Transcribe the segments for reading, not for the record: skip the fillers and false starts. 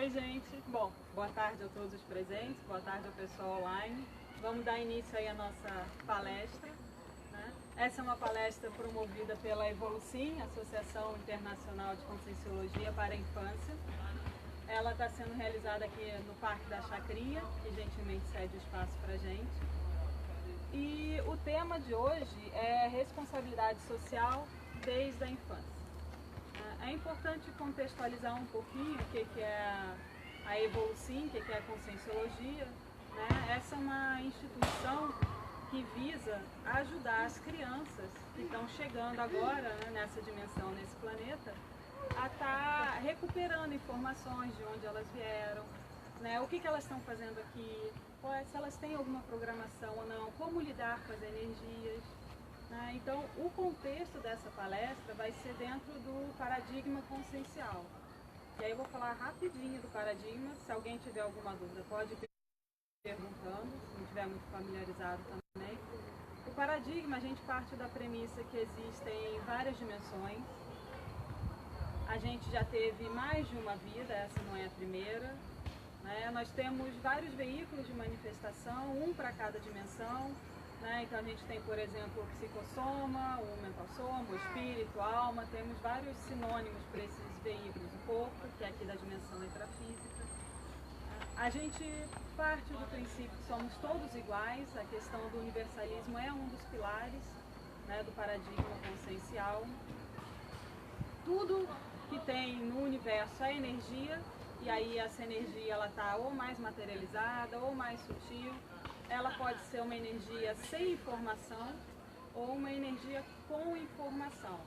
Oi, gente. Bom, boa tarde a todos os presentes, boa tarde ao pessoal online. Vamos dar início aí à nossa palestra, né? Essa é uma palestra promovida pela Evolucim, Associação Internacional de Conscienciologia para a Infância. Ela está sendo realizada aqui no Parque da Chacrinha, que gentilmente cede o espaço para a gente. E o tema de hoje é responsabilidade social desde a infância. É importante contextualizar um pouquinho o que é a Evolucim, o que é a Conscienciologia, né? Essa é uma instituição que visa ajudar as crianças que estão chegando agora, né, nessa dimensão, nesse planeta, a estar recuperando informações de onde elas vieram, né, o que elas estão fazendo aqui, se elas têm alguma programação ou não, como lidar com as energias. Então, o contexto dessa palestra vai ser dentro do paradigma consciencial. E aí eu vou falar rapidinho do paradigma, se alguém tiver alguma dúvida pode ir perguntando, se não estiver muito familiarizado também. O paradigma, a gente parte da premissa que existem várias dimensões. A gente já teve mais de uma vida, essa não é a primeira. Né? Nós temos vários veículos de manifestação, um para cada dimensão. Então a gente tem, por exemplo, o psicossoma, o mental soma, o espírito, a alma, temos vários sinônimos para esses veículos. O corpo, que é aqui da dimensão intrafísica. A gente parte do princípio que somos todos iguais, a questão do universalismo é um dos pilares, né, do paradigma consciencial. Tudo que tem no universo é energia, e aí essa energia ela está ou mais materializada ou mais sutil. Ela pode ser uma energia sem informação ou uma energia com informação,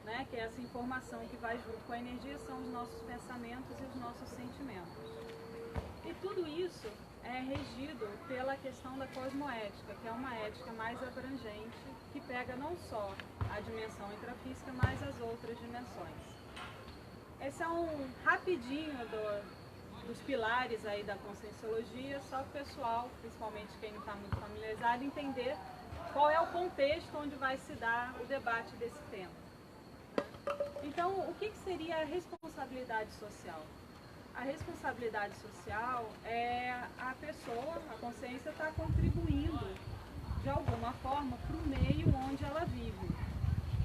né? Que é essa informação que vai junto com a energia são os nossos pensamentos e os nossos sentimentos. E tudo isso é regido pela questão da cosmoética, que é uma ética mais abrangente, que pega não só a dimensão intrafísica, mas as outras dimensões. Esse é um rapidinho dos pilares aí da conscienciologia, só para o pessoal, principalmente quem não está muito familiarizado, entender qual é o contexto onde vai se dar o debate desse tema. Então, o que seria a responsabilidade social? A responsabilidade social é a pessoa, a consciência está contribuindo de alguma forma para o meio onde ela vive,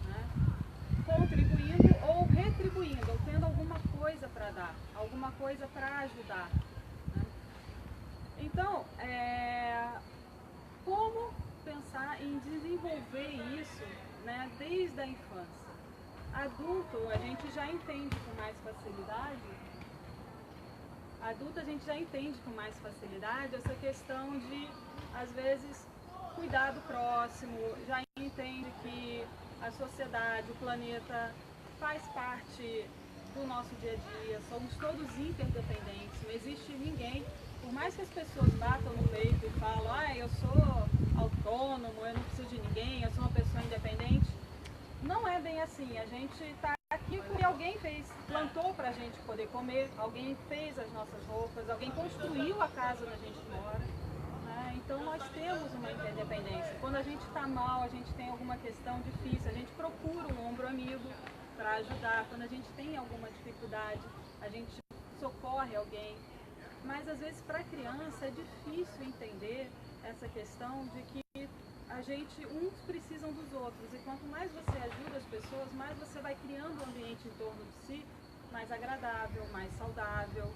né? Contribuindo ou retribuindo, ou tendo alguma coisa para dar, alguma coisa para ajudar. Né? Então, como pensar em desenvolver isso, né, desde a infância? Adulto, a gente já entende com mais facilidade, essa questão de, às vezes, cuidar do próximo, já entende que a sociedade, o planeta faz parte do nosso dia a dia, somos todos interdependentes, não existe ninguém, por mais que as pessoas batam no peito e falam, eu sou autônomo, eu não preciso de ninguém, eu sou uma pessoa independente, não é bem assim. A gente está aqui porque alguém plantou para a gente poder comer, alguém fez as nossas roupas, alguém construiu a casa onde a gente mora. Então nós temos uma interdependência. Quando a gente está mal, a gente tem alguma questão difícil, a gente procura um ombro amigo para ajudar. Quando a gente tem alguma dificuldade, a gente socorre alguém. Mas às vezes para a criança é difícil entender essa questão de que uns precisam dos outros. E quanto mais você ajuda as pessoas, mais você vai criando um ambiente em torno de si mais agradável, mais saudável.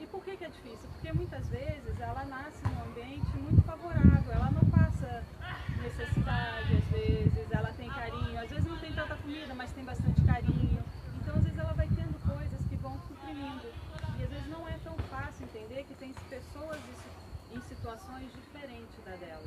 E por que é difícil? Porque muitas vezes ela nasce num ambiente muito favorável, ela não passa necessidade, às vezes, ela tem carinho, às vezes não tem tanta comida, mas tem bastante carinho. Então, às vezes, ela vai tendo coisas que vão suprimindo. E às vezes não é tão fácil entender que tem pessoas em situações diferentes da dela.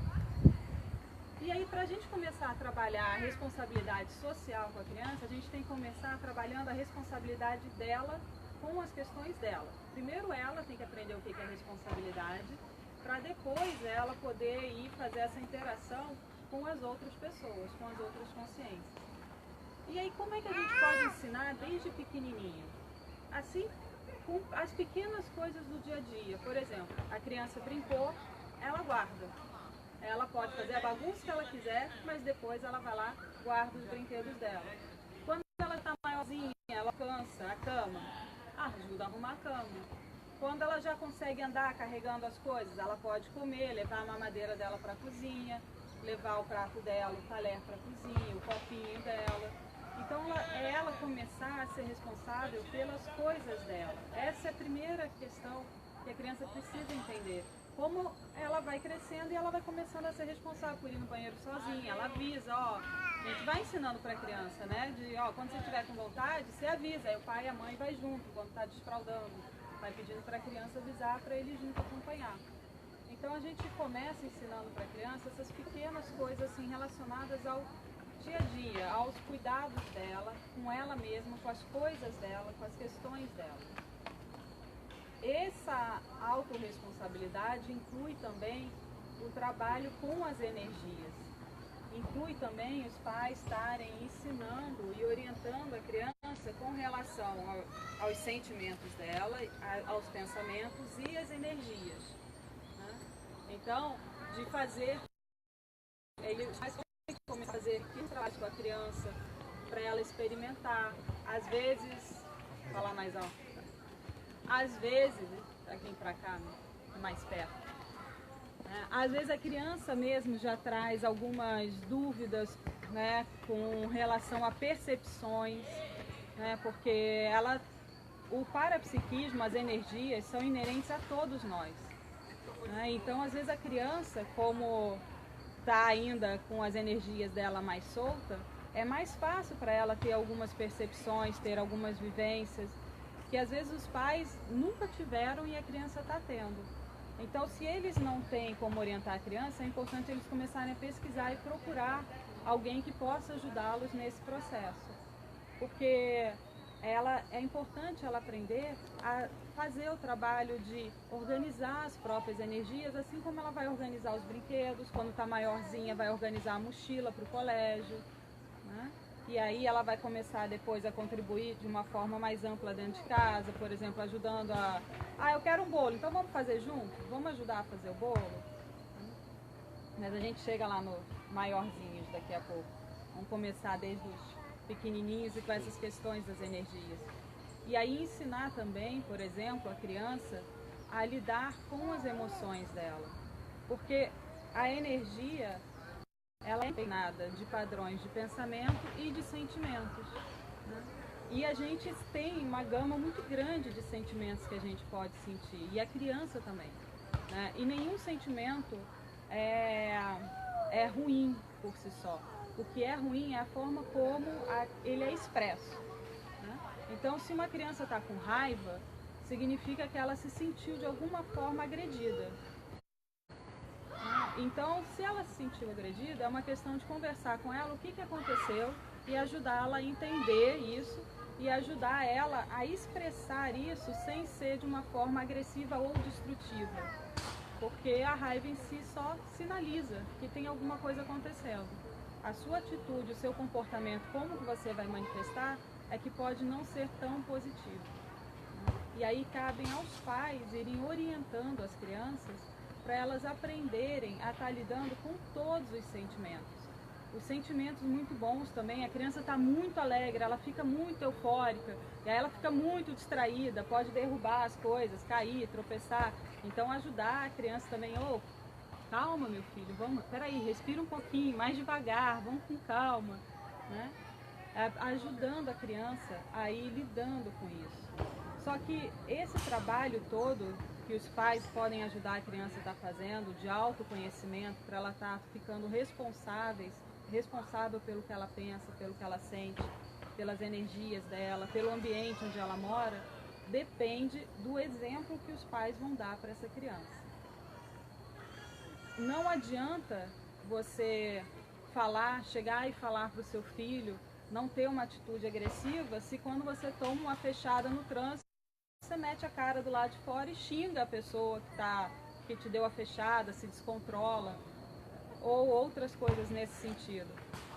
E aí, para a gente começar a trabalhar a responsabilidade social com a criança, a gente tem que começar trabalhando a responsabilidade dela com as questões dela. Primeiro ela tem que aprender o que é responsabilidade, para depois ela poder ir fazer essa interação com as outras pessoas, com as outras consciências. E aí como é que a gente pode ensinar desde pequenininho? Assim, com as pequenas coisas do dia a dia. Por exemplo, a criança brincou, ela guarda. Ela pode fazer a bagunça que ela quiser, mas depois ela vai lá, guarda os brinquedos dela. Quando ela está maiorzinha, ela cansa a cama, ajuda a arrumar a cama. Quando ela já consegue andar carregando as coisas, ela pode comer, levar a mamadeira dela para a cozinha, levar o prato dela, o talher para a cozinha, o copinho dela. Então é ela começar a ser responsável pelas coisas dela. Essa é a primeira questão que a criança precisa entender. Como ela vai crescendo e ela vai começando a ser responsável por ir no banheiro sozinha. Ela avisa, ó, a gente vai ensinando para a criança, né? De, ó, quando você estiver com vontade, você avisa. Aí o pai e a mãe vai junto, quando está desfraldando. Vai pedindo para a criança avisar para ele junto acompanhar. Então a gente começa ensinando para a criança essas pequenas coisas assim, relacionadas ao dia a dia, aos cuidados dela, com ela mesma, com as coisas dela, com as questões dela. Essa autorresponsabilidade inclui também o trabalho com as energias. Inclui também os pais estarem ensinando e orientando a criança com relação aos sentimentos dela, aos pensamentos e às energias. Né? Então, de fazer, eles começam a fazer trabalhos com a criança para ela experimentar. Às vezes, falar mais alto. Às vezes, aqui para cá, mais perto. Às vezes a criança mesmo já traz algumas dúvidas, né, com relação a percepções, né, porque o parapsiquismo, as energias, são inerentes a todos nós. Né? Então, às vezes a criança, como está ainda com as energias dela mais solta, é mais fácil para ela ter algumas percepções, ter algumas vivências, que às vezes os pais nunca tiveram e a criança está tendo. Então, se eles não têm como orientar a criança, é importante eles começarem a pesquisar e procurar alguém que possa ajudá-los nesse processo. Porque é importante ela aprender a fazer o trabalho de organizar as próprias energias, assim como ela vai organizar os brinquedos, quando está maiorzinha vai organizar a mochila para o colégio, né? E aí ela vai começar depois a contribuir de uma forma mais ampla dentro de casa, por exemplo, ajudando eu quero um bolo, então vamos fazer junto? Vamos ajudar a fazer o bolo? Mas a gente chega lá no maiorzinhos daqui a pouco. Vamos começar desde os pequenininhos e com essas questões das energias. E aí ensinar também, por exemplo, a criança a lidar com as emoções dela. Porque a energia, ela é treinada de padrões de pensamento e de sentimentos. Né? E a gente tem uma gama muito grande de sentimentos que a gente pode sentir. E a criança também. Né? E nenhum sentimento é ruim por si só. O que é ruim é a forma como ele é expresso. Né? Então, se uma criança está com raiva, significa que ela se sentiu de alguma forma agredida. Então, se ela se sentiu agredida, é uma questão de conversar com ela o que aconteceu e ajudá-la a entender isso e ajudar ela a expressar isso sem ser de uma forma agressiva ou destrutiva. Porque a raiva em si só sinaliza que tem alguma coisa acontecendo. A sua atitude, o seu comportamento, como que você vai manifestar, é que pode não ser tão positivo. E aí cabem aos pais irem orientando as crianças para elas aprenderem a estar lidando com todos os sentimentos. Os sentimentos muito bons também, a criança está muito alegre, ela fica muito eufórica, e aí ela fica muito distraída, pode derrubar as coisas, cair, tropeçar. Então ajudar a criança também, calma meu filho, peraí, respira um pouquinho, mais devagar, vamos com calma. Né? Ajudando a criança a ir lidando com isso. Só que esse trabalho todo que os pais podem ajudar a criança a estar fazendo, de autoconhecimento, para ela estar ficando responsável pelo que ela pensa, pelo que ela sente, pelas energias dela, pelo ambiente onde ela mora, depende do exemplo que os pais vão dar para essa criança. Não adianta você chegar e falar para o seu filho, não ter uma atitude agressiva, se quando você toma uma fechada no trânsito, você mete a cara do lado de fora e xinga a pessoa que te deu a fechada, se descontrola, ou outras coisas nesse sentido.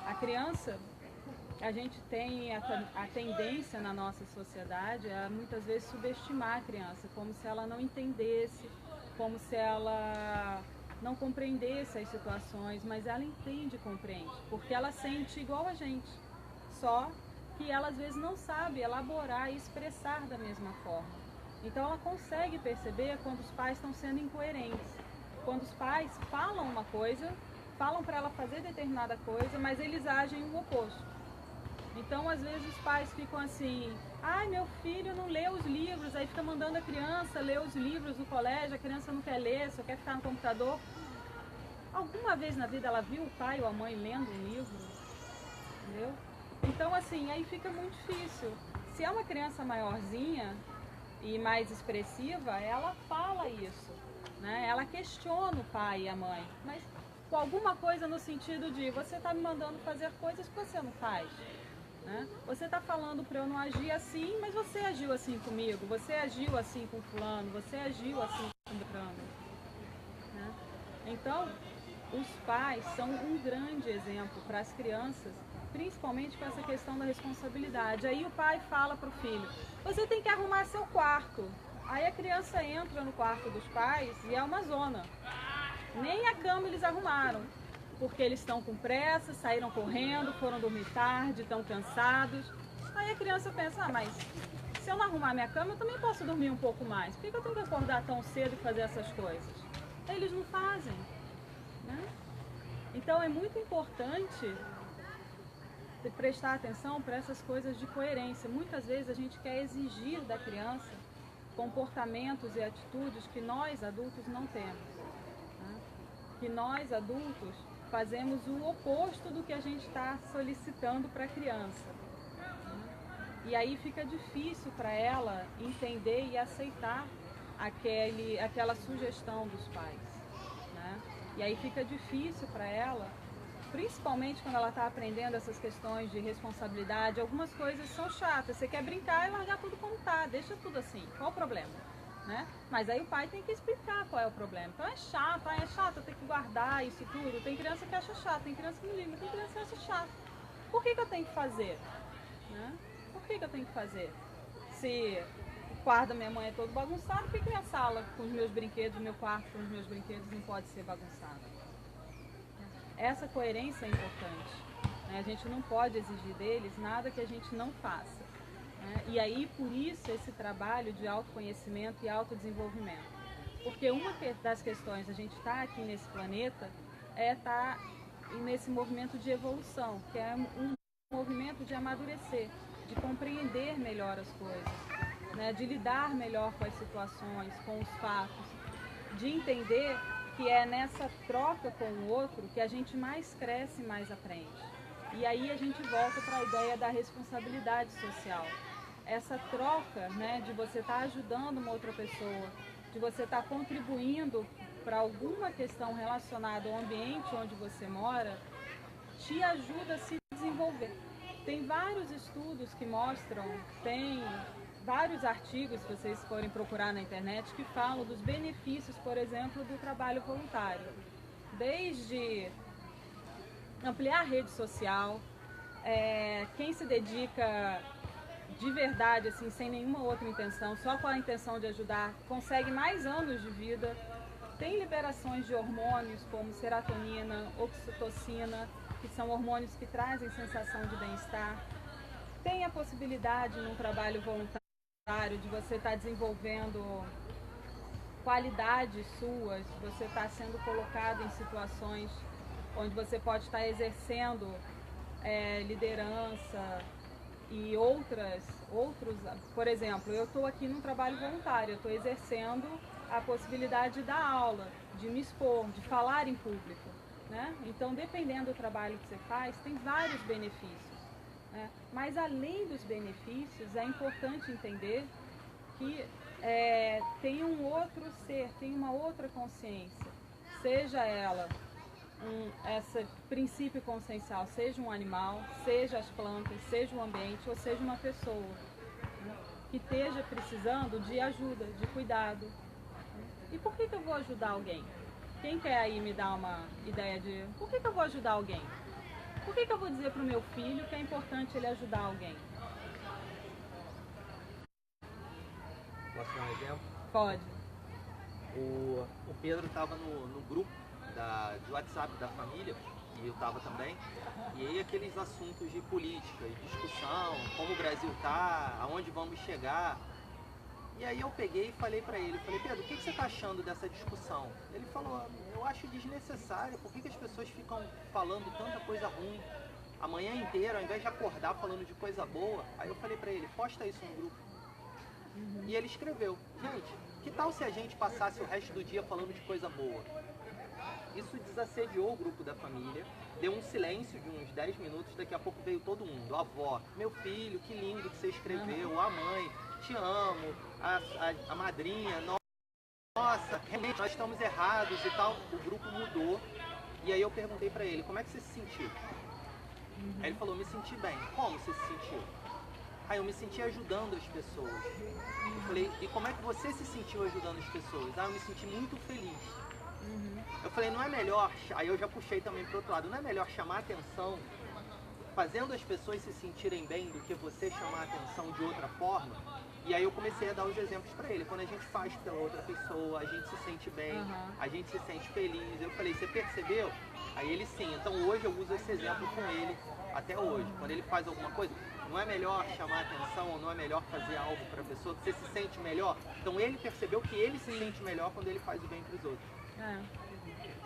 A criança, a gente tem a tendência na nossa sociedade a muitas vezes subestimar a criança, como se ela não entendesse, como se ela não compreendesse as situações, mas ela entende e compreende, porque ela sente igual a gente, só que ela às vezes não sabe elaborar e expressar da mesma forma. Então ela consegue perceber quando os pais estão sendo incoerentes. Quando os pais falam uma coisa, falam para ela fazer determinada coisa, mas eles agem o oposto. Então, às vezes, os pais ficam assim, ai, meu filho não lê os livros, aí fica mandando a criança ler os livros do colégio, a criança não quer ler, só quer ficar no computador. Alguma vez na vida ela viu o pai ou a mãe lendo um livro? Entendeu? Então, assim, aí fica muito difícil. Se é uma criança maiorzinha e mais expressiva, ela fala isso, né? Ela questiona o pai e a mãe, mas com alguma coisa no sentido de você está me mandando fazer coisas que você não faz. Né? Você está falando para eu não agir assim, mas você agiu assim comigo, você agiu assim com fulano, você agiu assim com Beltrano. Né? Então, os pais são um grande exemplo para as crianças, principalmente com essa questão da responsabilidade. Aí o pai fala para o filho, você tem que arrumar seu quarto. Aí a criança entra no quarto dos pais e é uma zona. Nem a cama eles arrumaram, porque eles estão com pressa, saíram correndo, foram dormir tarde, estão cansados. Aí a criança pensa, mas se eu não arrumar minha cama, eu também posso dormir um pouco mais. Por que eu tenho que acordar tão cedo e fazer essas coisas? Eles não fazem. Né? Então é muito importante prestar atenção para essas coisas de coerência. Muitas vezes a gente quer exigir da criança comportamentos e atitudes que nós adultos não temos. Né? Que nós adultos fazemos o oposto do que a gente está solicitando para a criança. E aí fica difícil para ela entender e aceitar aquela sugestão dos pais. Né? E aí fica difícil para ela, principalmente quando ela está aprendendo essas questões de responsabilidade. Algumas coisas são chatas, você quer brincar e largar tudo como está, deixa tudo assim, qual o problema? Né? Mas aí o pai tem que explicar qual é o problema. Então é chato ter que guardar isso tudo. Tem criança que acha chato, tem criança que não liga, tem criança que acha chato. Por que eu tenho que fazer? Né? Por que eu tenho que fazer? Se o quarto da minha mãe é todo bagunçado, por que minha sala com os meus brinquedos, meu quarto com os meus brinquedos não pode ser bagunçado? Essa coerência é importante. Né? A gente não pode exigir deles nada que a gente não faça. Né? E aí, por isso, esse trabalho de autoconhecimento e autodesenvolvimento. Porque uma das questões a gente estar aqui nesse planeta é estar nesse movimento de evolução, que é um movimento de amadurecer, de compreender melhor as coisas, né? De lidar melhor com as situações, com os fatos, de entender que é nessa troca com o outro que a gente mais cresce e mais aprende. E aí a gente volta para a ideia da responsabilidade social. Essa troca, né, de você estar ajudando uma outra pessoa, de você estar contribuindo para alguma questão relacionada ao ambiente onde você mora, te ajuda a se desenvolver. Tem vários estudos que mostram, tem vários artigos, se vocês forem procurar na internet, que falam dos benefícios, por exemplo, do trabalho voluntário. Desde ampliar a rede social, quem se dedica de verdade, assim, sem nenhuma outra intenção, só com a intenção de ajudar, consegue mais anos de vida. Tem liberações de hormônios como serotonina, oxitocina, que são hormônios que trazem sensação de bem-estar. Tem a possibilidade, num trabalho voluntário, de você estar desenvolvendo qualidades suas, você está sendo colocado em situações onde você pode estar exercendo liderança e outros, por exemplo, eu estou aqui num trabalho voluntário, eu estou exercendo a possibilidade de dar aula, de me expor, de falar em público. Né? Então, dependendo do trabalho que você faz, tem vários benefícios. Né? Mas, além dos benefícios, é importante entender que tem um outro ser, tem uma outra consciência, seja ela esse princípio consciencial, seja um animal, seja as plantas, seja o ambiente, ou seja uma pessoa, né? Que esteja precisando de ajuda, de cuidado. E por que eu vou ajudar alguém? Quem quer aí me dar uma ideia de por que eu vou ajudar alguém? Por que eu vou dizer para o meu filho que é importante ele ajudar alguém? Posso dar um exemplo? Pode. O Pedro estava no grupo de WhatsApp da família, e eu estava também, e aí aqueles assuntos de política e discussão, como o Brasil está, aonde vamos chegar. E aí eu peguei e falei pra ele, falei, Pedro, o que você tá achando dessa discussão? Ele falou, eu acho desnecessário, por que as pessoas ficam falando tanta coisa ruim a manhã inteira, ao invés de acordar falando de coisa boa? Aí eu falei pra ele, posta isso no grupo. E ele escreveu, gente, que tal se a gente passasse o resto do dia falando de coisa boa? Isso desassediou o grupo da família, deu um silêncio de uns 10 minutos, daqui a pouco veio todo mundo, a avó, meu filho, que lindo que você escreveu, a mãe, te amo, a madrinha, nossa, realmente nós estamos errados e tal. O grupo mudou, e aí eu perguntei pra ele, como é que você se sentiu? Aí ele falou, me senti bem. Como você se sentiu? Aí eu me senti ajudando as pessoas. Eu falei, e como é que você se sentiu ajudando as pessoas? Ah, eu me senti muito feliz. Eu falei, não é melhor, aí eu já puxei também pro outro lado, não é melhor chamar atenção fazendo as pessoas se sentirem bem do que você chamar a atenção de outra forma? E aí eu comecei a dar os exemplos para ele. Quando a gente faz pela outra pessoa, a gente se sente bem, a gente se sente feliz. Eu falei, você percebeu? Aí ele sim. Então hoje eu uso esse exemplo com ele até hoje. Quando ele faz alguma coisa, não é melhor chamar a atenção ou não é melhor fazer algo para a pessoa que você se sente melhor? Então ele percebeu que ele se sente melhor quando ele faz o bem para os outros.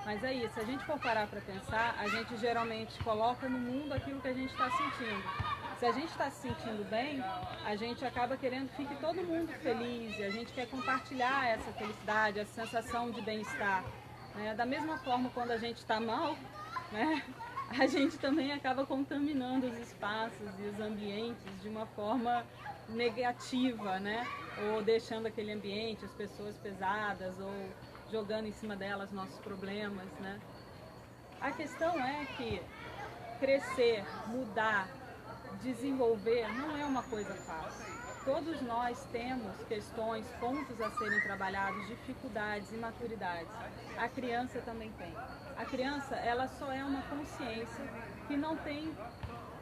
Mas é isso, se a gente for parar para pensar, a gente geralmente coloca no mundo aquilo que a gente está sentindo. Se a gente está se sentindo bem, a gente acaba querendo que fique todo mundo feliz, e a gente quer compartilhar essa felicidade, essa sensação de bem-estar. Né? Da mesma forma, quando a gente está mal, né? A gente também acaba contaminando os espaços e os ambientes de uma forma negativa, né? Ou deixando aquele ambiente, as pessoas pesadas, ou jogando em cima delas nossos problemas, né? A questão é que crescer, mudar, desenvolver não é uma coisa fácil. Todos nós temos questões, pontos a serem trabalhados, dificuldades, imaturidades. A criança também tem. A criança, ela só é uma consciência que não tem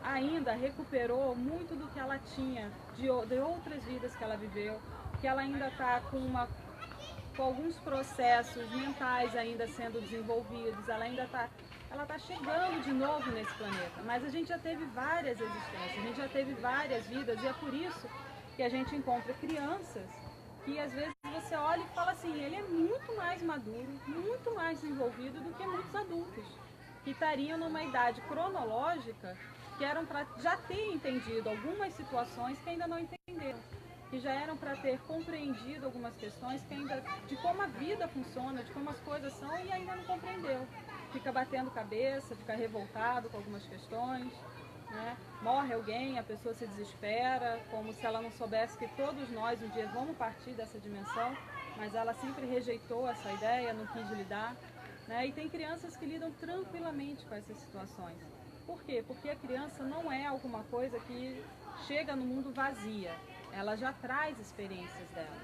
ainda, recuperou muito do que ela tinha de outras vidas que ela viveu, que ela ainda está com alguns processos mentais ainda sendo desenvolvidos, ela está chegando de novo nesse planeta, mas a gente já teve várias existências, a gente já teve várias vidas, e é por isso que a gente encontra crianças que às vezes você olha e fala assim, ele é muito mais maduro, muito mais desenvolvido do que muitos adultos, que estariam numa idade cronológica que eram para já ter entendido algumas situações que ainda não entenderam, que já eram para ter compreendido algumas questões que ainda, de como a vida funciona, de como as coisas são, e ainda não compreendeu. Fica batendo cabeça, fica revoltado com algumas questões, né? Morre alguém, a pessoa se desespera, como se ela não soubesse que todos nós um dia vamos partir dessa dimensão, mas ela sempre rejeitou essa ideia, não quis lidar, né? E tem crianças que lidam tranquilamente com essas situações. Por quê? Porque a criança não é alguma coisa que chega no mundo vazia. Ela já traz experiências dela,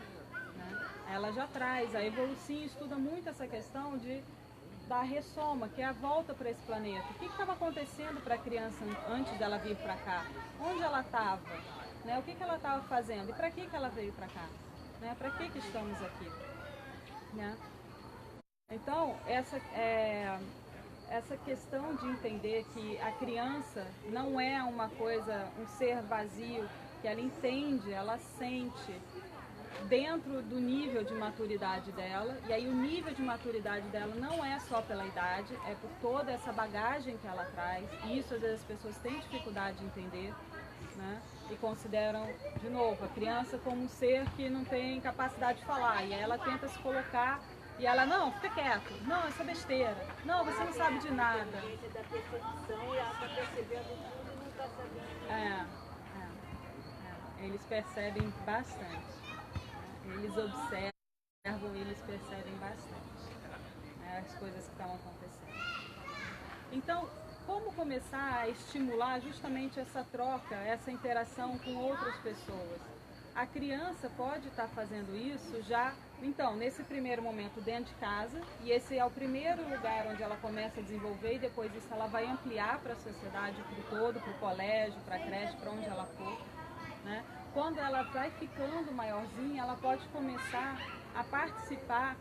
né? Ela já traz, a Evolução estuda muito essa questão da ressoma, que é a volta para esse planeta. O que estava acontecendo para a criança antes dela vir para cá? Onde ela estava? Né? O que ela estava fazendo? E para que ela veio para cá? Né? Para que estamos aqui? Né? Então, essa questão de entender que a criança não é uma coisa, um ser vazio, que ela entende, ela sente dentro do nível de maturidade dela, e aí o nível de maturidade dela não é só pela idade, é por toda essa bagagem que ela traz, e isso às vezes as pessoas têm dificuldade de entender, né? E consideram, de novo, a criança como um ser que não tem capacidade de falar, e aí ela tenta se colocar, e ela, não, fica quieto, não, isso é besteira, não, você não sabe de nada. Da percepção, e ela está percebendo tudo e não está sabendo. Eles percebem bastante, eles observam, eles percebem bastante, né, as coisas que estão acontecendo. Então, como começar a estimular justamente essa troca, essa interação com outras pessoas? A criança pode estar fazendo isso já, então, nesse primeiro momento dentro de casa, e esse é o primeiro lugar onde ela começa a desenvolver, e depois isso ela vai ampliar para a sociedade, para o todo, para o colégio, para a creche, para onde ela for. Né? Quando ela vai ficando maiorzinha, ela pode começar a participar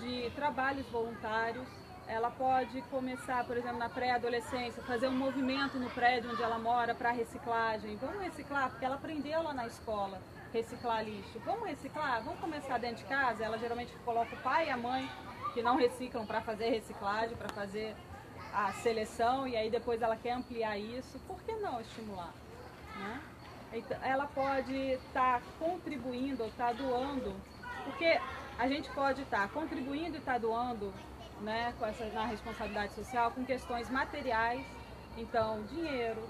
de trabalhos voluntários, ela pode começar, por exemplo, na pré-adolescência, fazer um movimento no prédio onde ela mora para reciclagem. Vamos reciclar, porque ela aprendeu lá na escola reciclar lixo. Vamos reciclar? Vamos começar dentro de casa? Ela geralmente coloca o pai e a mãe que não reciclam para fazer reciclagem, para fazer a seleção, e aí depois ela quer ampliar isso. Por que não estimular? Né? Então, ela pode estar contribuindo ou estar doando, porque a gente pode estar contribuindo e estar doando, né, na responsabilidade social, com questões materiais, então dinheiro,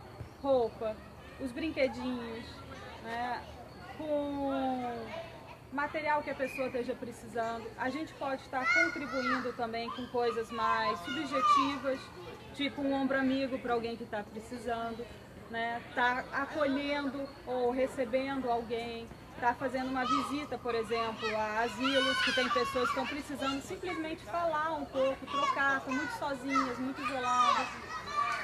roupa, os brinquedinhos, né, com material que a pessoa esteja precisando. A gente pode estar contribuindo também com coisas mais subjetivas, tipo um ombro amigo para alguém que está precisando, né? Tá acolhendo ou recebendo alguém, tá fazendo uma visita, por exemplo, a asilos que tem pessoas que estão precisando simplesmente falar um pouco, trocar, estão muito sozinhas, muito isoladas,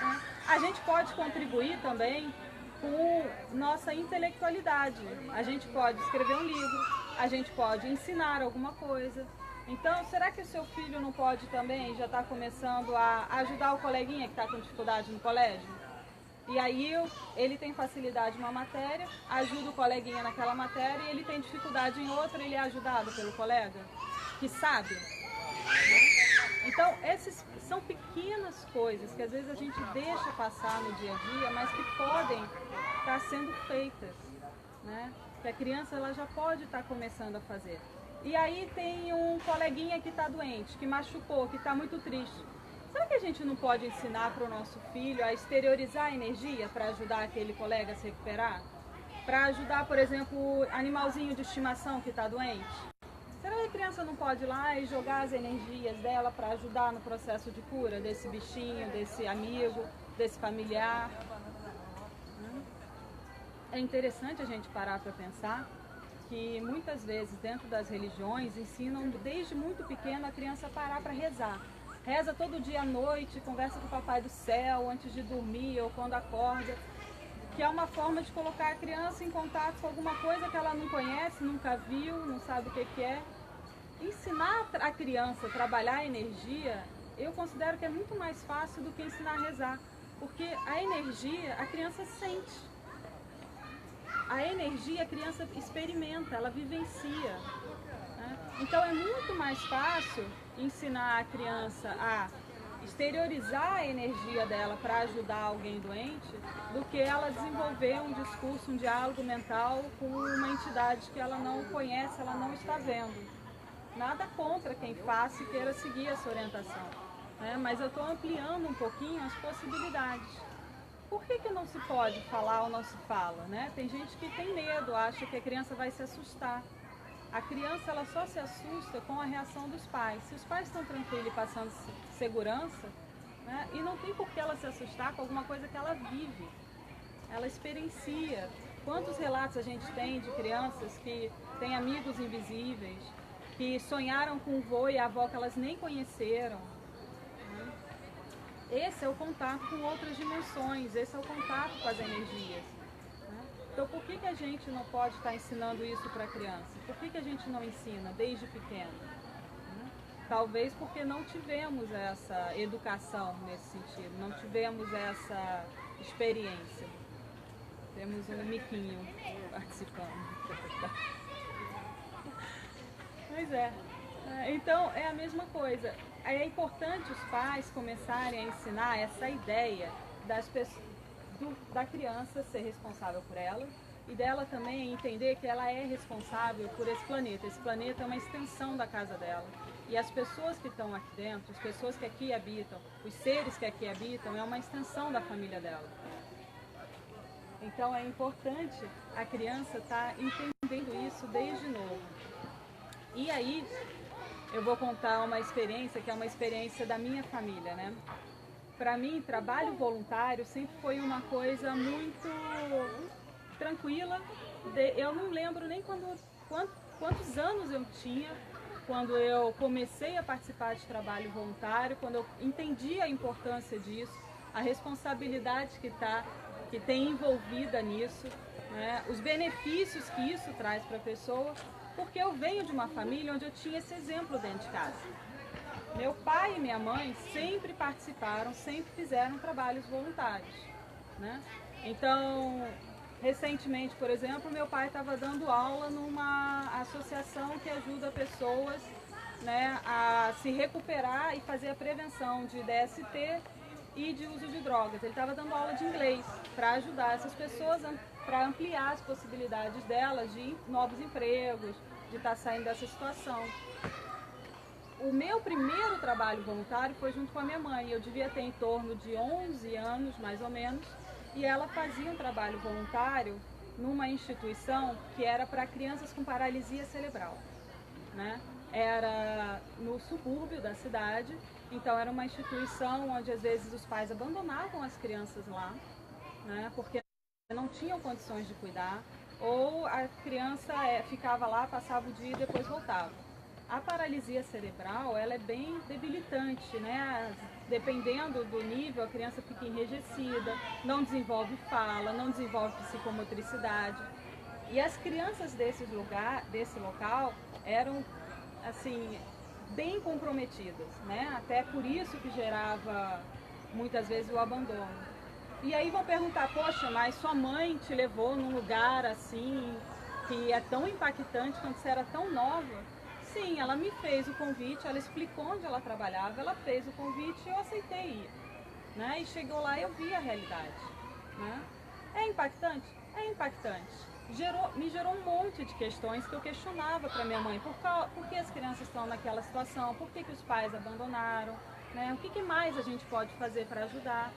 né? A gente pode contribuir também com nossa intelectualidade. A gente pode escrever um livro, a gente pode ensinar alguma coisa. Então, será que o seu filho não pode também já estar começando a ajudar o coleguinha que está com dificuldade no colégio? E aí ele tem facilidade em uma matéria, ajuda o coleguinha naquela matéria, e ele tem dificuldade em outra, ele é ajudado pelo colega que sabe. Então, essas são pequenas coisas que às vezes a gente deixa passar no dia a dia, mas que podem estar sendo feitas, né? Que a criança ela já pode estar começando a fazer. E aí tem um coleguinha que está doente, que machucou, que está muito triste. Será que a gente não pode ensinar para o nosso filho a exteriorizar a energia para ajudar aquele colega a se recuperar? Para ajudar, por exemplo, o animalzinho de estimação que está doente? Será que a criança não pode ir lá e jogar as energias dela para ajudar no processo de cura desse bichinho, desse amigo, desse familiar? É interessante a gente parar para pensar que muitas vezes dentro das religiões ensinam desde muito pequeno a criança a parar para rezar. Reza todo dia à noite, conversa com o Papai do Céu antes de dormir ou quando acorda, que é uma forma de colocar a criança em contato com alguma coisa que ela não conhece, nunca viu, não sabe o que é. Ensinar a criança a trabalhar a energia, eu considero que é muito mais fácil do que ensinar a rezar, porque a energia a criança sente. A energia a criança experimenta, ela vivencia. Né? Então é muito mais fácil ensinar a criança a exteriorizar a energia dela para ajudar alguém doente do que ela desenvolver um discurso, um diálogo mental com uma entidade que ela não conhece, ela não está vendo. Nada contra quem faça e queira seguir essa orientação, né? Mas eu estou ampliando um pouquinho as possibilidades. Por que não se pode falar ou não se fala, né? Tem gente que tem medo, acha que a criança vai se assustar. A criança ela só se assusta com a reação dos pais. Se os pais estão tranquilos e passando segurança, né? E não tem por que ela se assustar com alguma coisa que ela vive. Ela experiencia. Quantos relatos a gente tem de crianças que têm amigos invisíveis, que sonharam com o vô e a avó que elas nem conheceram. Né? Esse é o contato com outras dimensões, esse é o contato com as energias. Então, por que a gente não pode estar ensinando isso para a criança? Por que a gente não ensina desde pequeno? Talvez porque não tivemos essa educação nesse sentido, não tivemos essa experiência. Temos um miquinho participando. Pois é. Então, é a mesma coisa. É importante os pais começarem a ensinar essa ideia das pessoas, da criança ser responsável por ela e dela também entender que ela é responsável por esse planeta. Esse planeta é uma extensão da casa dela. E as pessoas que estão aqui dentro, as pessoas que aqui habitam, os seres que aqui habitam, é uma extensão da família dela. Então é importante a criança estar entendendo isso desde novo. E aí eu vou contar uma experiência que é uma experiência da minha família, né? Para mim, trabalho voluntário sempre foi uma coisa muito tranquila. Eu não lembro nem quantos anos eu tinha quando eu comecei a participar de trabalho voluntário, quando eu entendi a importância disso, a responsabilidade que tem envolvida nisso, né? Os benefícios que isso traz para a pessoa, porque eu venho de uma família onde eu tinha esse exemplo dentro de casa. Meu pai e minha mãe sempre participaram, sempre fizeram trabalhos voluntários, né? Então, Recentemente, por exemplo, meu pai estava dando aula numa associação que ajuda pessoas, né, a se recuperar e fazer a prevenção de DST e de uso de drogas. Ele estava dando aula de inglês para ajudar essas pessoas, para ampliar as possibilidades delas de novos empregos, de estar saindo dessa situação. O meu primeiro trabalho voluntário foi junto com a minha mãe. Eu devia ter em torno de 11 anos, mais ou menos, e ela fazia um trabalho voluntário numa instituição que era para crianças com paralisia cerebral, né? Era no subúrbio da cidade, então era uma instituição onde às vezes os pais abandonavam as crianças lá, né? Porque não tinham condições de cuidar, ou a criança ficava lá, passava o dia e depois voltava. A paralisia cerebral, ela é bem debilitante, né? Dependendo do nível, a criança fica enrijecida, não desenvolve fala, não desenvolve psicomotricidade. E as crianças desse local eram, assim, bem comprometidas, né? Até por isso que gerava, muitas vezes, o abandono. E aí vão perguntar, poxa, mas sua mãe te levou num lugar assim, que é tão impactante quando você era tão nova? Sim, ela me fez o convite, ela explicou onde ela trabalhava, ela fez o convite e eu aceitei ir, né? E chegou lá e eu vi a realidade, né? É impactante? É impactante. Me gerou um monte de questões que eu questionava para minha mãe. Por que as crianças estão naquela situação? Por que os pais abandonaram? Né? O que mais a gente pode fazer para ajudar?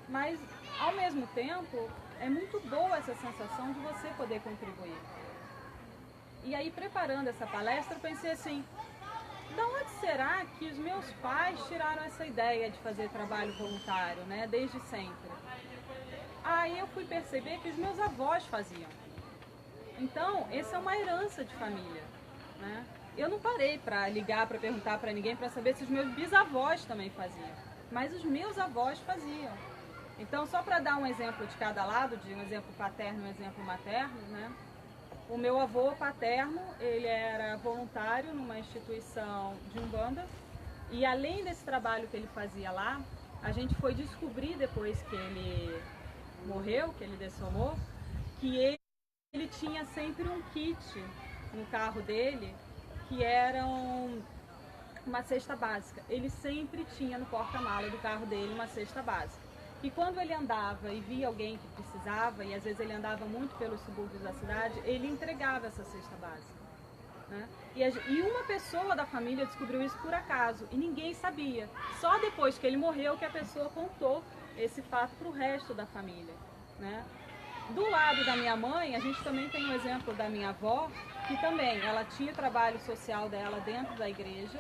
Mas, ao mesmo tempo, é muito boa essa sensação de você poder contribuir. E aí, preparando essa palestra, eu pensei assim, de onde será que os meus pais tiraram essa ideia de fazer trabalho voluntário, né, desde sempre? Aí eu fui perceber que os meus avós faziam. Então, essa é uma herança de família, né? Eu não parei para ligar, para perguntar para ninguém, para saber se os meus bisavós também faziam. Mas os meus avós faziam. Então, só para dar um exemplo de cada lado, de um exemplo paterno e um exemplo materno, né? O meu avô paterno, ele era voluntário numa instituição de Umbanda e além desse trabalho que ele fazia lá, a gente foi descobrir depois que ele morreu, que ele dessomou, que ele tinha sempre um kit no carro dele que era uma cesta básica. Ele sempre tinha no porta-mala do carro dele uma cesta básica. E quando ele andava e via alguém que precisava, e às vezes ele andava muito pelos subúrbios da cidade, ele entregava essa cesta básica, né? E uma pessoa da família descobriu isso por acaso, e ninguém sabia. Só depois que ele morreu que a pessoa contou esse fato para o resto da família, né? Do lado da minha mãe, a gente também tem um exemplo da minha avó, que também, ela tinha o trabalho social dela dentro da igreja,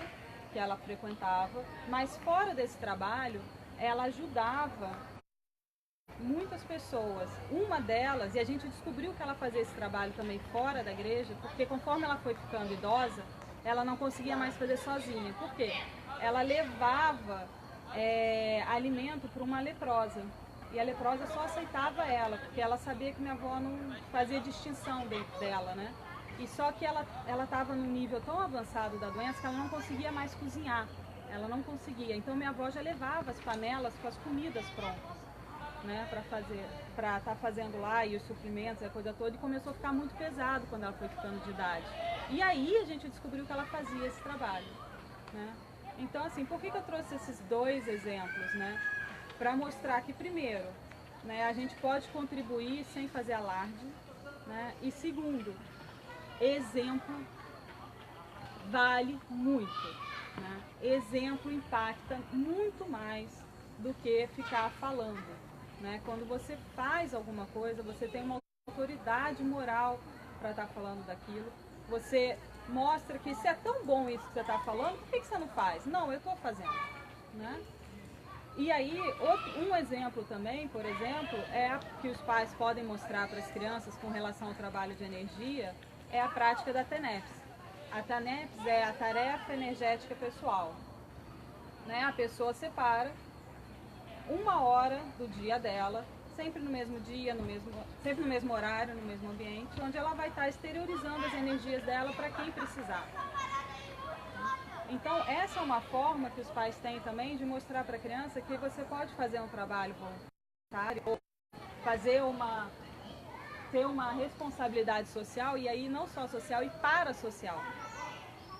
que ela frequentava, mas fora desse trabalho, ela ajudava muitas pessoas. Uma delas, e a gente descobriu que ela fazia esse trabalho também fora da igreja, porque conforme ela foi ficando idosa, ela não conseguia mais fazer sozinha. Por quê? Ela levava alimento para uma leprosa. E a leprosa só aceitava ela, porque ela sabia que minha avó não fazia distinção dentro dela, né? E só que ela estava num nível tão avançado da doença que ela não conseguia mais cozinhar. Ela não conseguia. Então minha avó já levava as panelas com as comidas prontas, né, para estar fazendo lá, e os suprimentos, a coisa toda, e começou a ficar muito pesado quando ela foi ficando de idade. E aí a gente descobriu que ela fazia esse trabalho, né? Então, assim, por que eu trouxe esses dois exemplos, né? Para mostrar que, primeiro, né, a gente pode contribuir sem fazer alarde, né? E segundo, exemplo vale muito. Né? Exemplo impacta muito mais do que ficar falando. Né? Quando você faz alguma coisa, você tem uma autoridade moral para estar falando daquilo. Você mostra que se é tão bom isso que você está falando, por que você não faz? Não, eu estou fazendo. Né? E aí, um exemplo também, por exemplo, que os pais podem mostrar para as crianças com relação ao trabalho de energia, é a prática da TENEPS. A TENEPS é a tarefa energética pessoal. Né? A pessoa separa 1 hora do dia dela, sempre no mesmo dia, sempre no mesmo horário, no mesmo ambiente, onde ela vai estar exteriorizando as energias dela para quem precisar. Então, essa é uma forma que os pais têm também de mostrar para a criança que você pode fazer um trabalho voluntário, ou fazer ter uma responsabilidade social, e aí não só social e parasocial.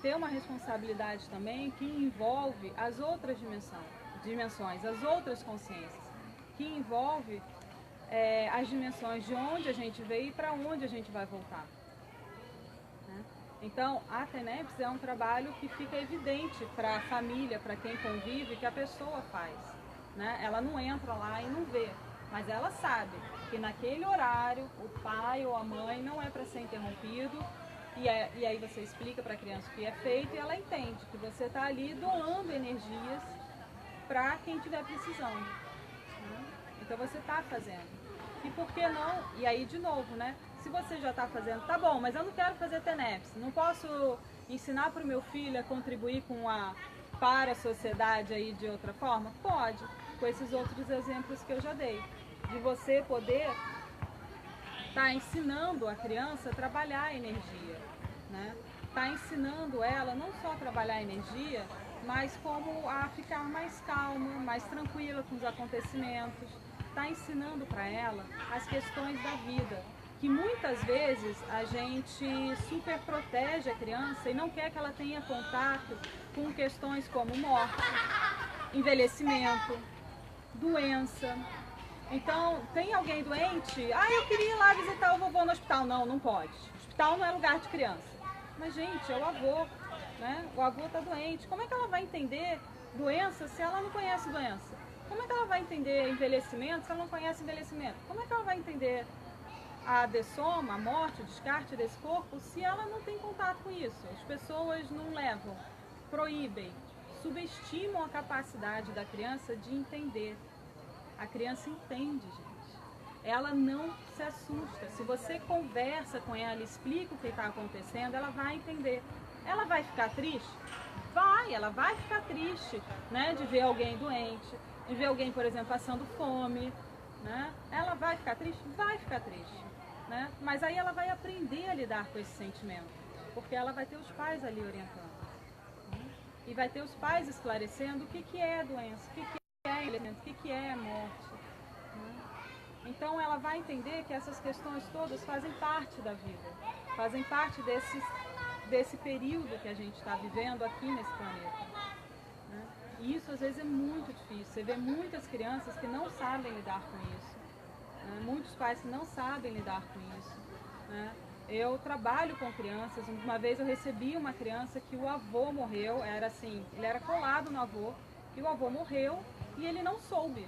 Ter uma responsabilidade também que envolve as outras dimensões, as outras consciências, que envolve as dimensões de onde a gente veio e para onde a gente vai voltar. Né? Então, a TENEPS é um trabalho que fica evidente para a família, para quem convive, que a pessoa faz. Né? Ela não entra lá e não vê, mas ela sabe que naquele horário o pai ou a mãe não é para ser interrompido, e aí você explica para a criança o que é feito e ela entende que você está ali doando energias para quem estiver precisando. Né? Então você está fazendo. E por que não? E aí de novo, né? Se você já está fazendo, tá bom, mas eu não quero fazer TENEPS, não posso ensinar para o meu filho a contribuir para a sociedade aí de outra forma? Pode, com esses outros exemplos que eu já dei. De você poder estar ensinando a criança a trabalhar a energia, né? Tá ensinando ela não só a trabalhar a energia, mas como a ficar mais calma, mais tranquila com os acontecimentos. Tá ensinando para ela as questões da vida, que muitas vezes a gente super protege a criança e não quer que ela tenha contato com questões como morte, envelhecimento, doença. Então, tem alguém doente? Eu queria ir lá visitar o vovô no hospital. Não, não pode. O hospital não é lugar de criança. Mas, gente, é o avô, né? O avô está doente. Como é que ela vai entender doença se ela não conhece doença? Como é que ela vai entender envelhecimento se ela não conhece envelhecimento? Como é que ela vai entender a dessoma, a morte, o descarte desse corpo, se ela não tem contato com isso? As pessoas não levam, proíbem, subestimam a capacidade da criança de entender. A criança entende, gente. Ela não se assusta. Se você conversa com ela, explica o que está acontecendo, ela vai entender. Ela vai ficar triste? Ela vai ficar triste, né? De ver alguém doente, de ver alguém, por exemplo, passando fome, né? Ela vai ficar triste? Vai ficar triste, né? Mas aí ela vai aprender a lidar com esse sentimento, porque ela vai ter os pais ali orientando. Né? E vai ter os pais esclarecendo o que é a doença, o que é envelhecimento, o que é a morte. Né? Então ela vai entender que essas questões todas fazem parte da vida, fazem parte desse período que a gente está vivendo aqui nesse planeta. Né? E isso às vezes é muito difícil. Você vê muitas crianças que não sabem lidar com isso, né? Muitos pais que não sabem lidar com isso. Né? Eu trabalho com crianças. Uma vez eu recebi uma criança que o avô morreu, ele era colado no avô, e o avô morreu e ele não soube.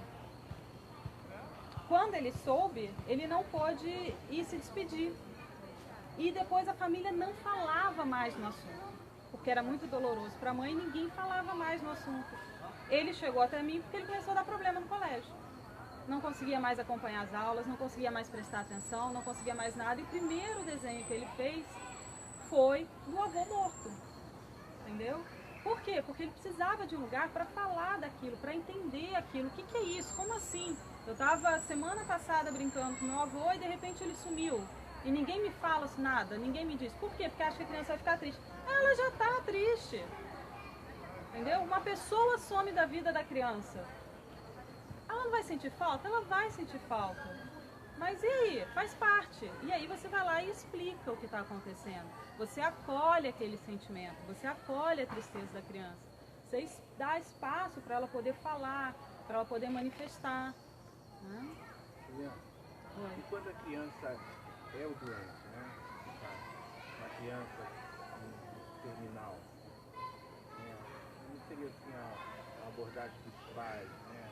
Quando ele soube, ele não pôde ir se despedir. E depois a família não falava mais no assunto, porque era muito doloroso para a mãe, ninguém falava mais no assunto. Ele chegou até mim porque ele começou a dar problema no colégio. Não conseguia mais acompanhar as aulas, não conseguia mais prestar atenção, não conseguia mais nada. E o primeiro desenho que ele fez foi do avô morto, entendeu? Por quê? Porque ele precisava de um lugar para falar daquilo, para entender aquilo. O que é isso? Como assim? Eu estava semana passada brincando com meu avô e de repente ele sumiu. E ninguém me fala nada, ninguém me diz. Por quê? Porque acha que a criança vai ficar triste. Ela já está triste. Entendeu? Uma pessoa some da vida da criança. Ela não vai sentir falta? Ela vai sentir falta. Mas e aí? Faz parte. E aí você vai lá e explica o que está acontecendo. Você acolhe aquele sentimento, você acolhe a tristeza da criança. Você dá espaço para ela poder falar, para ela poder manifestar. Né? E quando a criança é o doente, né? Uma criança terminal, né? Não seria assim a abordagem dos pais, né?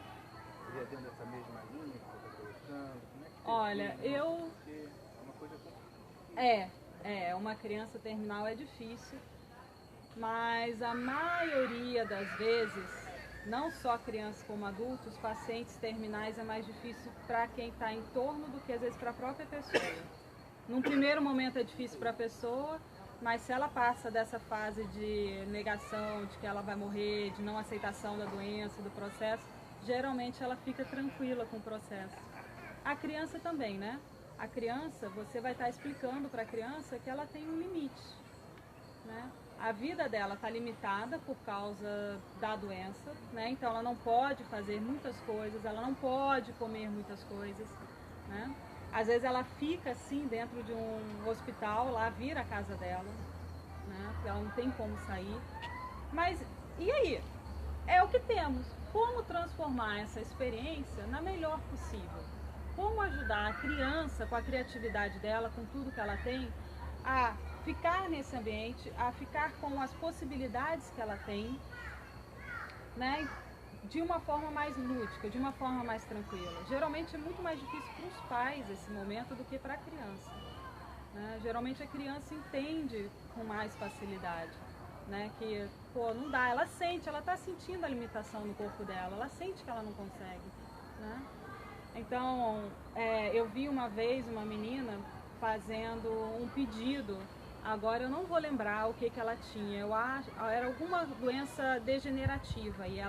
Seria dentro dessa mesma linha que você está colocando? Como é que Olha, porque é uma coisa complicada. Uma criança terminal é difícil, mas a maioria das vezes, não só crianças como adultos, pacientes terminais é mais difícil para quem está em torno do que às vezes para a própria pessoa. Num primeiro momento é difícil para a pessoa, mas se ela passa dessa fase de negação, de que ela vai morrer, de não aceitação da doença, do processo, geralmente ela fica tranquila com o processo. A criança também, né? A criança, você vai estar explicando para a criança que ela tem um limite, né? A vida dela está limitada por causa da doença, né? Então ela não pode fazer muitas coisas, ela não pode comer muitas coisas, né? Às vezes ela fica assim dentro de um hospital, lá vira a casa dela, né? Porque ela não tem como sair. Mas e aí? É o que temos. Como transformar essa experiência na melhor possível? Como ajudar a criança, com a criatividade dela, com tudo que ela tem, a ficar nesse ambiente, a ficar com as possibilidades que ela tem, né? De uma forma mais lúdica, de uma forma mais tranquila. Geralmente é muito mais difícil para os pais esse momento do que para a criança, né? Geralmente a criança entende com mais facilidade, né? Que, pô, não dá, ela sente, ela está sentindo a limitação no corpo dela, ela sente que ela não consegue, né? Então, eu vi uma vez uma menina fazendo um pedido, agora eu não vou lembrar o que ela tinha, eu acho, era alguma doença degenerativa, e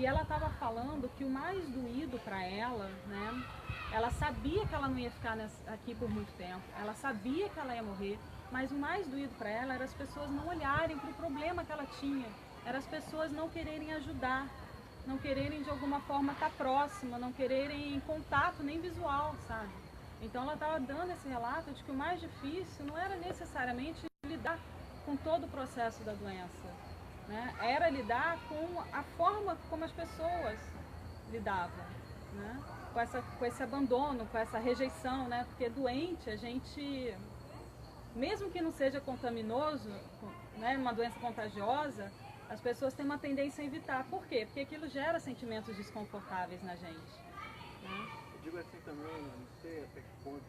ela estava falando que o mais doído para ela, né, ela sabia que ela não ia ficar aqui por muito tempo, ela sabia que ela ia morrer, mas o mais doído para ela era as pessoas não olharem para o problema que ela tinha, era as pessoas não quererem ajudar, não quererem de alguma forma estar próxima, não quererem contato nem visual, sabe? Então ela estava dando esse relato de que o mais difícil não era necessariamente lidar com todo o processo da doença, né? Era lidar com a forma como as pessoas lidavam, né? Com esse abandono, com essa rejeição, né? Porque doente, a gente, mesmo que não seja contaminoso, né? Uma doença contagiosa, as pessoas têm uma tendência a evitar. Por quê? Porque aquilo gera sentimentos desconfortáveis na gente, né? Eu digo assim também, não sei até que ponto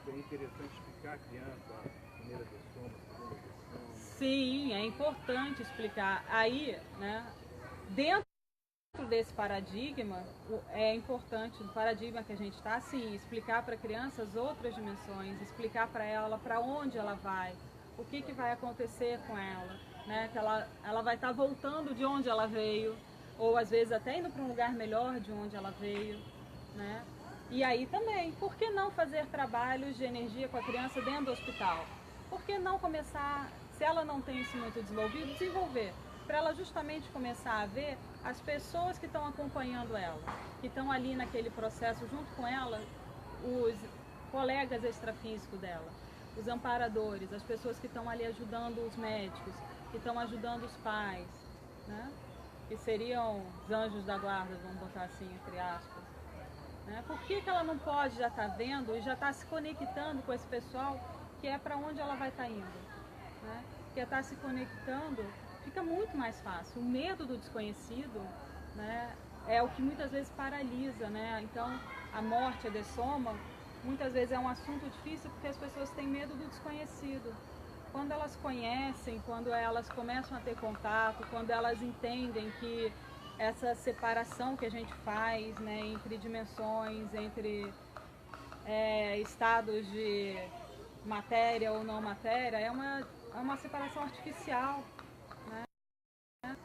seria interessante explicar a criança a primeira versão, a segunda versão. Sim, é importante explicar. Aí, né, dentro desse paradigma, é importante, no paradigma que a gente está, sim, explicar para a criança as outras dimensões, explicar para ela para onde ela vai, o que vai acontecer com ela, né, que ela vai estar voltando de onde ela veio, ou às vezes até indo para um lugar melhor de onde ela veio, né? E aí também, por que não fazer trabalhos de energia com a criança dentro do hospital? Por que não começar, se ela não tem isso muito desenvolvido, desenvolver? Para ela justamente começar a ver as pessoas que estão acompanhando ela, que estão ali naquele processo junto com ela, os colegas extrafísicos dela, os amparadores, as pessoas que estão ali ajudando os médicos, que estão ajudando os pais, né? Que seriam os anjos da guarda, vamos botar assim, entre aspas. Né? Por que ela não pode já estar vendo e já estar se conectando com esse pessoal que é para onde ela vai estar indo? Né? Porque estar se conectando fica muito mais fácil. O medo do desconhecido, né, é o que muitas vezes paralisa. Né? Então, a morte, a dessoma, muitas vezes é um assunto difícil porque as pessoas têm medo do desconhecido. Quando elas conhecem, quando elas começam a ter contato, quando elas entendem que essa separação que a gente faz, né, entre dimensões, entre estados de matéria ou não matéria, é uma separação artificial. Né?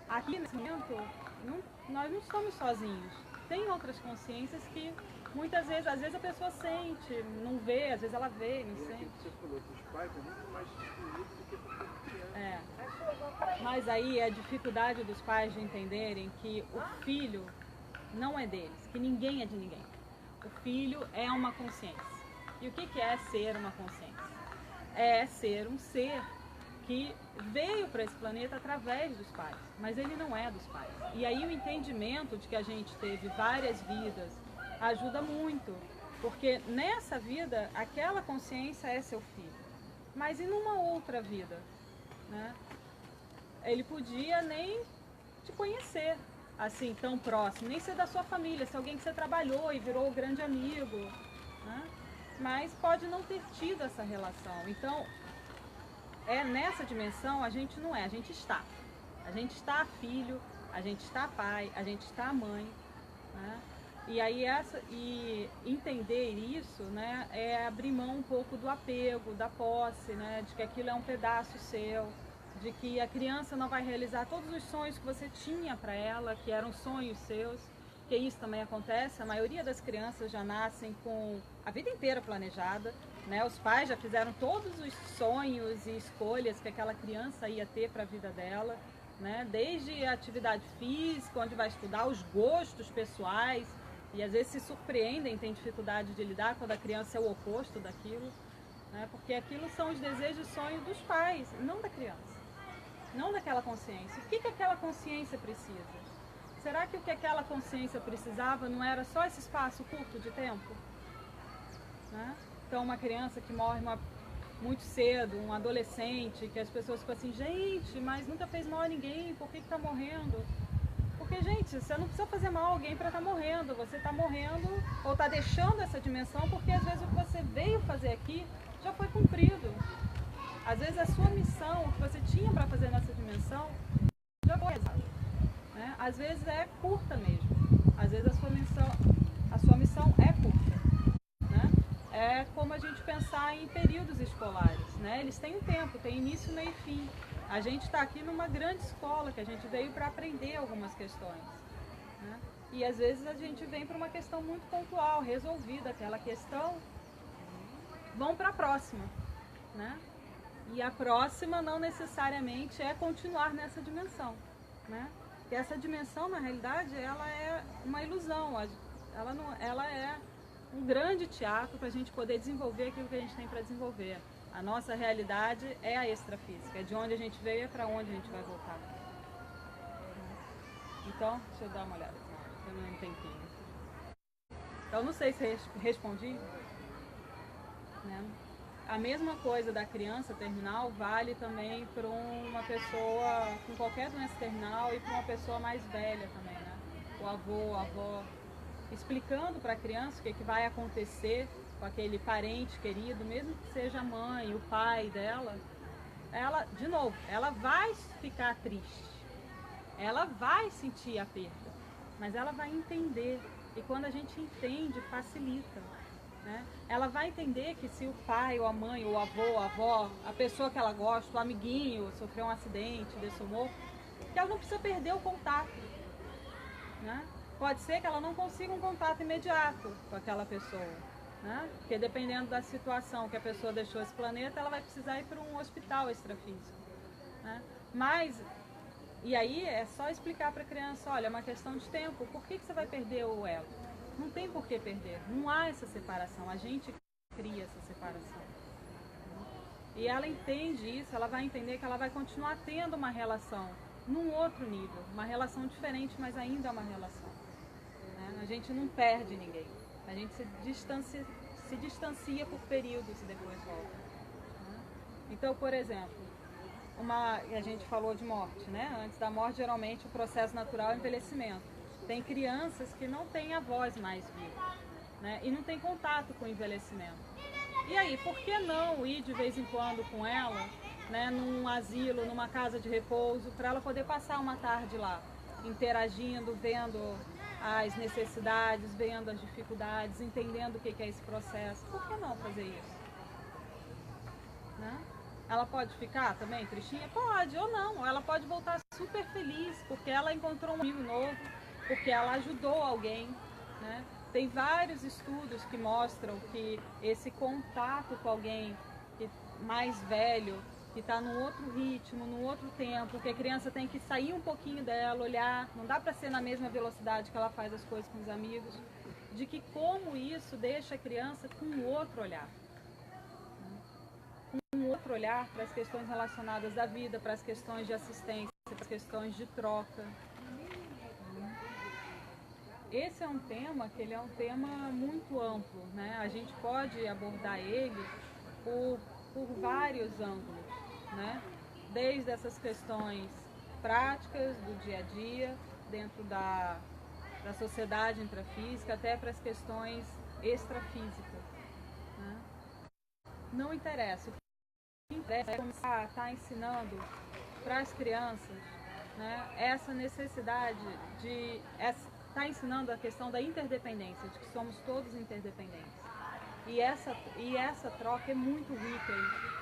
Aqui nesse momento, nós não estamos sozinhos. Tem outras consciências que muitas vezes, às vezes a pessoa sente, não vê, às vezes ela vê, não sente. Você falou que os pais são muito mais excluídos do que para criança. Mas aí a dificuldade dos pais de entenderem que o filho não é deles, que ninguém é de ninguém. O filho é uma consciência. E o que é ser uma consciência? É ser um ser que veio para esse planeta através dos pais, mas ele não é dos pais. E aí o entendimento de que a gente teve várias vidas ajuda muito, porque nessa vida aquela consciência é seu filho, mas e numa outra vida, né? Ele podia nem te conhecer assim tão próximo, nem ser da sua família, ser alguém que você trabalhou e virou um grande amigo, né? Mas pode não ter tido essa relação. Então, nessa dimensão a gente não é, a gente está. A gente está filho, a gente está pai, a gente está mãe, né? E aí e entender isso, né, é abrir mão um pouco do apego, da posse, né, de que aquilo é um pedaço seu, de que a criança não vai realizar todos os sonhos que você tinha para ela, que eram sonhos seus, que isso também acontece. A maioria das crianças já nascem com a vida inteira planejada, né? Os pais já fizeram todos os sonhos e escolhas que aquela criança ia ter para a vida dela, né? Desde a atividade física, onde vai estudar, os gostos pessoais, E às vezes se surpreendem, têm dificuldade de lidar quando a criança é o oposto daquilo, né? Porque aquilo são os desejos e sonhos dos pais, não da criança, não daquela consciência. O que aquela consciência precisa? Será que o que aquela consciência precisava não era só esse espaço curto de tempo? Né? Então uma criança que morre muito cedo, um adolescente, que as pessoas ficam assim, gente, mas nunca fez mal a ninguém, por que está morrendo? Porque, gente, você não precisa fazer mal a alguém para estar morrendo, você está morrendo ou está deixando essa dimensão porque às vezes o que você veio fazer aqui já foi cumprido. Às vezes a sua missão, o que você tinha para fazer nessa dimensão, já foi realizado. Né? Às vezes é curta mesmo, às vezes a sua missão é curta. É como a gente pensar em períodos escolares, né? Eles têm um tempo, tem início, meio e fim. A gente está aqui numa grande escola, que a gente veio para aprender algumas questões. Né? E às vezes a gente vem para uma questão muito pontual, resolvida aquela questão, vão para a próxima. Né? E a próxima não necessariamente é continuar nessa dimensão. Né? E essa dimensão, na realidade, ela é uma ilusão, ela é um grande teatro para a gente poder desenvolver aquilo que a gente tem para desenvolver. A nossa realidade é a extrafísica, é de onde a gente veio e é para onde a gente vai voltar. Então, deixa eu dar uma olhada, eu não tempinho. Então, não sei se respondi. Né? A mesma coisa da criança terminal vale também para uma pessoa com qualquer doença terminal e para uma pessoa mais velha também, né? O avô, a avó. Explicando para a criança o que vai acontecer com aquele parente querido, mesmo que seja a mãe, o pai dela, ela, de novo, ela vai ficar triste, ela vai sentir a perda, mas ela vai entender, e quando a gente entende, facilita. Né? Ela vai entender que se o pai, ou a mãe, ou o avô, a avó, a pessoa que ela gosta, o amiguinho, sofreu um acidente, dessomou, que ela não precisa perder o contato. Né? Pode ser que ela não consiga um contato imediato com aquela pessoa, né? Porque dependendo da situação que a pessoa deixou esse planeta, ela vai precisar ir para um hospital extrafísico. Né? Mas, e aí é só explicar para a criança, olha, é uma questão de tempo, por que você vai perder o elo? Não tem por que perder, não há essa separação, a gente cria essa separação. E ela entende isso, ela vai entender que ela vai continuar tendo uma relação num outro nível, uma relação diferente, mas ainda é uma relação. A gente não perde ninguém, a gente se distancia por períodos e depois volta. Né? Então, por exemplo, a gente falou de morte, né? Antes da morte, geralmente o processo natural é o envelhecimento. Tem crianças que não têm avós mais vivos, né? E não tem contato com o envelhecimento. E aí, por que não ir de vez em quando com ela, né, num asilo, numa casa de repouso, para ela poder passar uma tarde lá, interagindo, vendo as necessidades, vendo as dificuldades, entendendo o que é esse processo. Por que não fazer isso? Né? Ela pode ficar também tristinha? Pode, ou não. Ou ela pode voltar super feliz, porque ela encontrou um amigo novo, porque ela ajudou alguém. Né? Tem vários estudos que mostram que esse contato com alguém mais velho, que está num outro ritmo, num outro tempo, que a criança tem que sair um pouquinho dela, olhar, não dá para ser na mesma velocidade que ela faz as coisas com os amigos, de que como isso deixa a criança com um outro olhar. Com um outro olhar para as questões relacionadas à vida, para as questões de assistência, para as questões de troca. Esse é um tema que ele é um tema muito amplo, né? A gente pode abordar ele por vários ângulos. Né? Desde essas questões práticas do dia a dia, dentro da sociedade intrafísica, até para as questões extrafísicas. Né? Não interessa. O que interessa é começar a estar ensinando para as crianças, né, essa necessidade de estar ensinando a questão da interdependência, de que somos todos interdependentes. E essa troca é muito rica.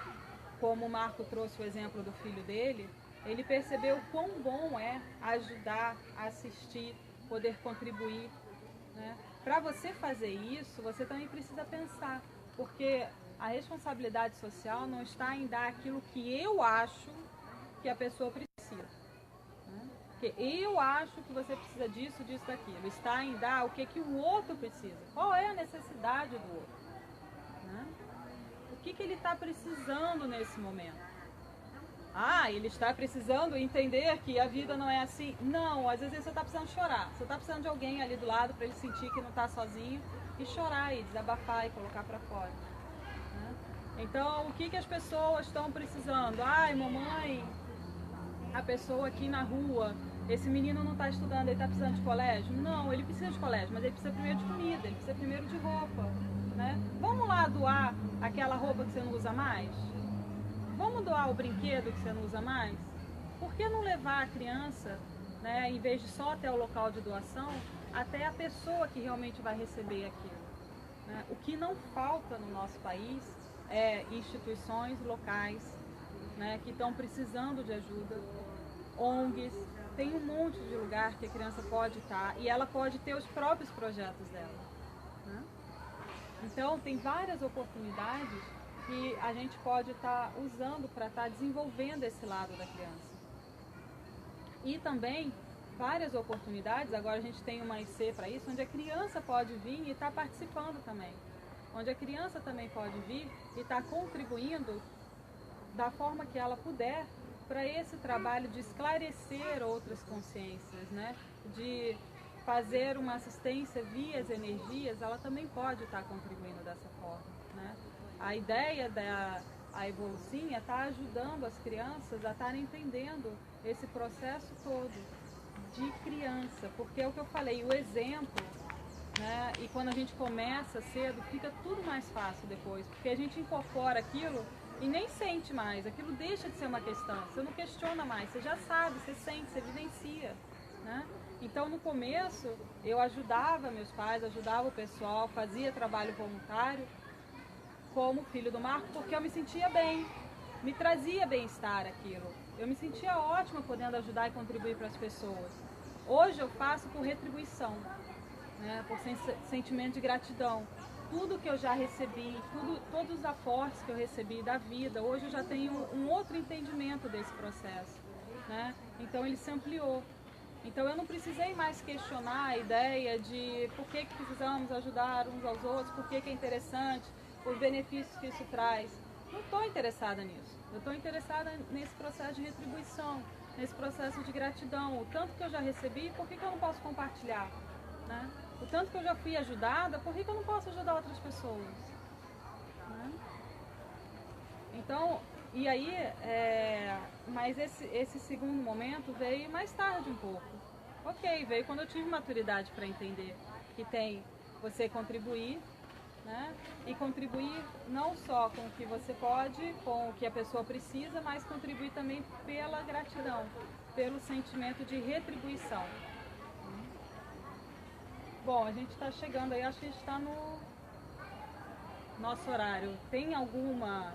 Como o Marco trouxe o exemplo do filho dele, ele percebeu quão bom é ajudar, assistir, poder contribuir. Né? Para você fazer isso, você também precisa pensar, porque a responsabilidade social não está em dar aquilo que eu acho que a pessoa precisa. Né? Porque eu acho que você precisa disso, disso, daquilo. Está em dar o que o outro precisa. Qual é a necessidade do outro? Né? O que ele está precisando nesse momento? Ah, ele está precisando entender que a vida não é assim. Não, às vezes você está precisando chorar. Você está precisando de alguém ali do lado para ele sentir que não está sozinho e chorar e desabafar e colocar para fora. Né? Então, o que as pessoas estão precisando? Ai, mamãe, a pessoa aqui na rua, esse menino não está estudando, ele está precisando de colégio? Não, ele precisa de colégio, mas ele precisa primeiro de comida, ele precisa primeiro de roupa. Né? Vamos lá doar aquela roupa que você não usa mais? Vamos doar o brinquedo que você não usa mais? Por que não levar a criança, né, em vez de só até o local de doação, até a pessoa que realmente vai receber aquilo? Né? O que não falta no nosso país é instituições locais, né, que estão precisando de ajuda, ONGs, tem um monte de lugar que a criança pode estar e ela pode ter os próprios projetos dela. Né? Então, tem várias oportunidades que a gente pode estar usando para estar desenvolvendo esse lado da criança. E também várias oportunidades, agora a gente tem uma IC para isso, onde a criança pode vir e estar participando também. Onde a criança também pode vir e estar contribuindo da forma que ela puder para esse trabalho de esclarecer outras consciências, né? De fazer uma assistência via as energias, ela também pode estar contribuindo dessa forma. Né? A ideia da Evolucim é estar ajudando as crianças a estarem entendendo esse processo todo de criança, porque é o que eu falei, o exemplo, né? E quando a gente começa cedo, fica tudo mais fácil depois, porque a gente incorpora aquilo e nem sente mais, aquilo deixa de ser uma questão, você não questiona mais, você já sabe, você sente, você vivencia. Né? Então no começo eu ajudava meus pais, ajudava o pessoal, fazia trabalho voluntário como filho do Marco, porque eu me sentia bem, me trazia bem-estar aquilo. Eu me sentia ótima podendo ajudar e contribuir para as pessoas. Hoje eu faço por retribuição, né? Por sentimento de gratidão. Tudo que eu já recebi, todos os aportes que eu recebi da vida, hoje eu já tenho um outro entendimento desse processo. Né? Então ele se ampliou. Então eu não precisei mais questionar a ideia de por que precisamos ajudar uns aos outros, por que é interessante, os benefícios que isso traz. Não estou interessada nisso. Eu estou interessada nesse processo de retribuição, nesse processo de gratidão. O tanto que eu já recebi, por que eu não posso compartilhar? Né? O tanto que eu já fui ajudada, por que eu não posso ajudar outras pessoas? Né? Então, e aí, mas esse segundo momento veio mais tarde um pouco. Ok, veio quando eu tive maturidade para entender que tem você contribuir, né? E contribuir não só com o que você pode, com o que a pessoa precisa, mas contribuir também pela gratidão, pelo sentimento de retribuição. Bom, a gente está chegando aí, acho que a gente está no nosso horário. Tem alguma...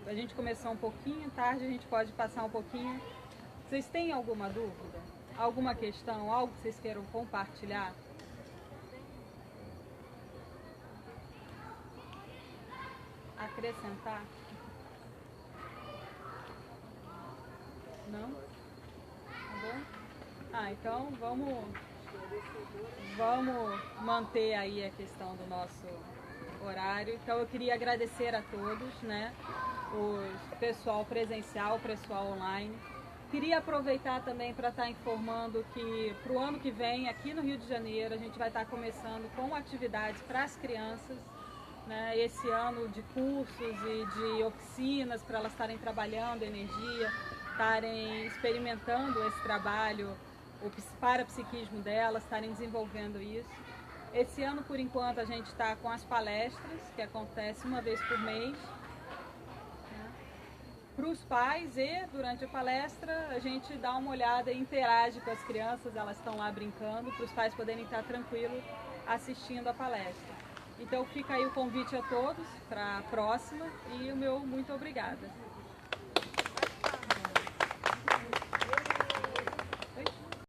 A gente começou um pouquinho tarde, a gente pode passar um pouquinho. Vocês têm alguma dúvida? Alguma questão? Algo que vocês queiram compartilhar? Acrescentar? Não? Tá bom? Ah, então vamos manter aí a questão do nosso horário. Então eu queria agradecer a todos, né? O pessoal presencial, o pessoal online. Queria aproveitar também para estar informando que para o ano que vem, aqui no Rio de Janeiro, a gente vai estar começando com atividades para as crianças, né? Esse ano de cursos e de oficinas para elas estarem trabalhando energia, estarem experimentando esse trabalho, o parapsiquismo delas, estarem desenvolvendo isso. Esse ano, por enquanto, a gente está com as palestras, que acontecem uma vez por mês. Para os pais, e durante a palestra a gente dá uma olhada e interage com as crianças, elas estão lá brincando, para os pais poderem estar tranquilos assistindo a palestra. Então fica aí o convite a todos para a próxima e o meu muito obrigada.